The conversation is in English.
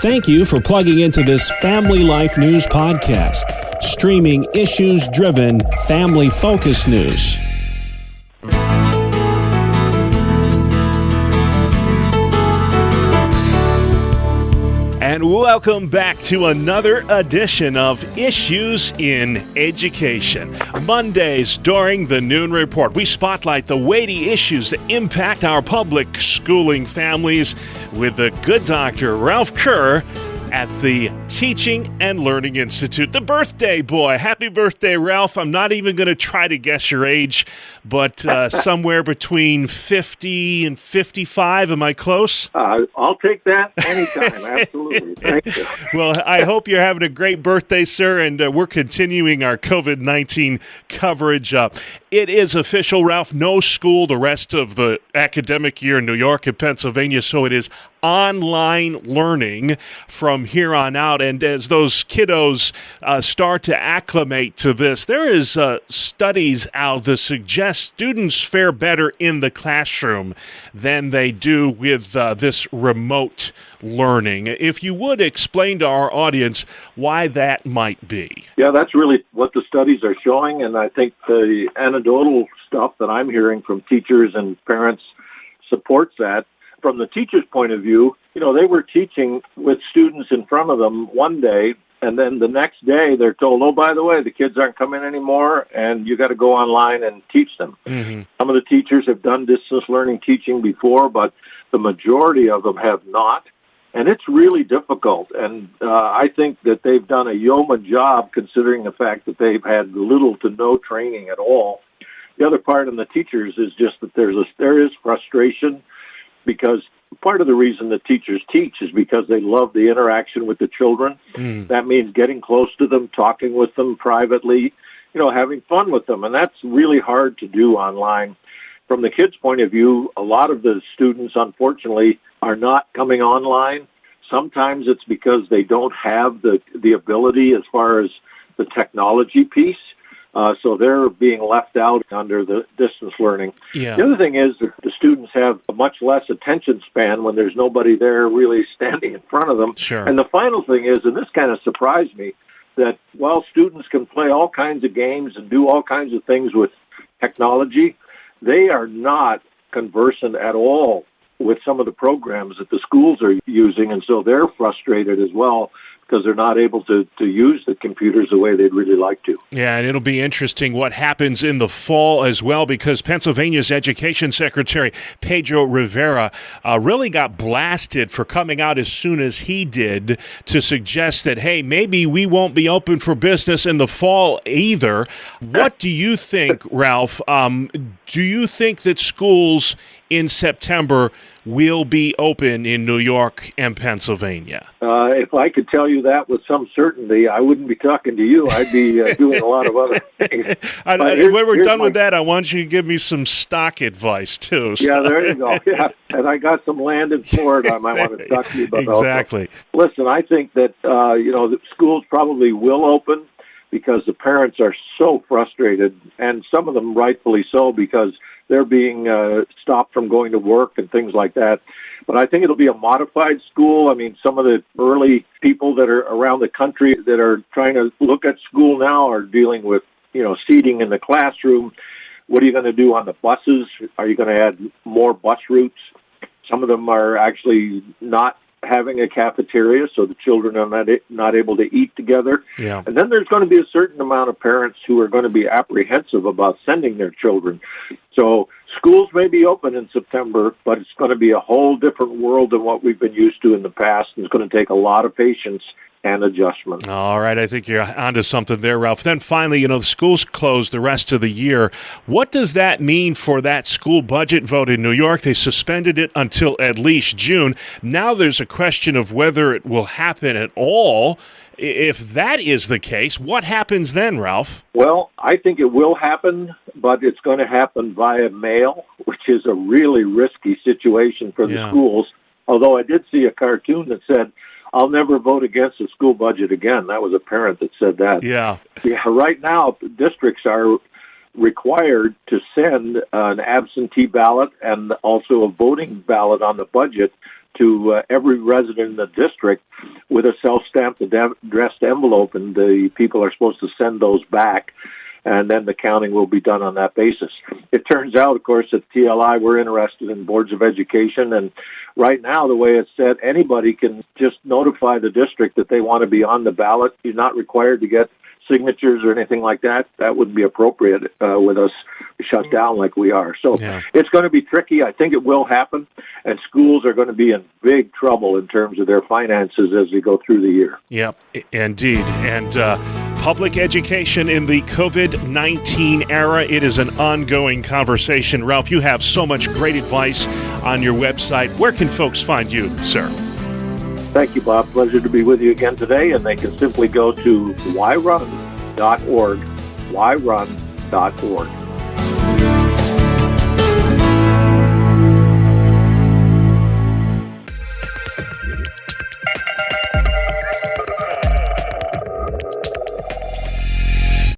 Thank you for plugging into this Family Life News podcast, streaming issues-driven, family-focused news. And welcome back to another edition of Issues in Education. Mondays during the Noon Report, we spotlight the weighty issues that impact our public schooling families with the good Dr. Ralph Kerr at the Teaching and Learning Institute. The birthday boy. Happy birthday, Ralph. I'm not even going to try to guess your age, but somewhere between 50 and 55. Am I close? I'll take that anytime. Absolutely. Thank you. Well, I hope you're having a great birthday, sir, and we're continuing our COVID-19 coverage. It is official, Ralph. No school the rest of the academic year in New York and Pennsylvania, so it is online learning from here on out. And as those kiddos start to acclimate to this, there is studies out that suggest students fare better in the classroom than they do with this remote learning. If you would explain to our audience why that might be. Yeah, that's really what the studies are showing, and I think the anecdotal stuff that I'm hearing from teachers and parents supports that. From the teacher's point of view, they were teaching with students in front of them one day, and then the next day they're told, oh, by the way, the kids aren't coming anymore, and you got to go online and teach them. Mm-hmm. Some of the teachers have done distance learning teaching before, but the majority of them have not, and it's really difficult. And I think that they've done a yeoman job considering the fact that they've had little to no training at all. The other part on the teachers is just that there is frustration, because part of the reason that teachers teach is because they love the interaction with the children. That means getting close to them, talking with them privately, having fun with them. And that's really hard to do online. From the kids' point of view, a lot of the students, unfortunately, are not coming online. Sometimes it's because they don't have the ability as far as the technology piece. So they're being left out under the distance learning. Yeah. The other thing is that the students have a much less attention span when there's nobody there really standing in front of them. Sure. And the final thing is, and this kind of surprised me, that while students can play all kinds of games and do all kinds of things with technology, they are not conversant at all with some of the programs that the schools are using, and so they're frustrated as well, because they're not able to use the computers the way they'd really like to. Yeah, and it'll be interesting what happens in the fall as well, because Pennsylvania's Education Secretary Pedro Rivera really got blasted for coming out as soon as he did to suggest that, hey, maybe we won't be open for business in the fall either. What do you think, Ralph? Do you think that schools in September will be open in New York and Pennsylvania? If I could tell you that with some certainty, I wouldn't be talking to you. I'd be doing a lot of other things. When we're done with that, I want you to give me some stock advice, too. So. Yeah, there you go. Yeah. And I got some land in Florida I might want to talk to you about. Exactly. Also. Listen, I think that, the schools probably will open because the parents are so frustrated, and some of them rightfully so, because they're being stopped from going to work and things like that. But I think it'll be a modified school. I mean, some of the early people that are around the country that are trying to look at school now are dealing with, seating in the classroom. What are you going to do on the buses? Are you going to add more bus routes? Some of them are actually not having a cafeteria, so the children are not able to eat together. Yeah. And then there's going to be a certain amount of parents who are going to be apprehensive about sending their children. So schools may be open in September, but it's going to be a whole different world than what we've been used to in the past, and it's going to take a lot of patience and adjustment. All right, I think you're onto something there, Ralph. Then finally, the schools close the rest of the year. What does that mean for that school budget vote in New York? They suspended it until at least June. Now there's a question of whether it will happen at all. If that is the case, what happens then, Ralph? Well, I think it will happen, but it's going to happen via mail, which is a really risky situation for the schools. Although I did see a cartoon that said, I'll never vote against the school budget again. That was a parent that said that. Yeah. Right now, districts are required to send an absentee ballot and also a voting ballot on the budget to every resident in the district with a self-stamped addressed envelope, and the people are supposed to send those back, and then the counting will be done on that basis. It turns out, of course, at TLI, we're interested in boards of education, and right now, the way it's set, anybody can just notify the district that they want to be on the ballot. You're not required to get signatures or anything like that. That wouldn't be appropriate with us shut down like we are. So It's going to be tricky. I think it will happen, and schools are going to be in big trouble in terms of their finances as we go through the year. Yep, indeed. And public education in the COVID-19 era, it is an ongoing conversation. Ralph, you have so much great advice on your website. Where can folks find you, sir? Thank you, Bob. Pleasure to be with you again today, and they can simply go to yrun.org, yrun.org.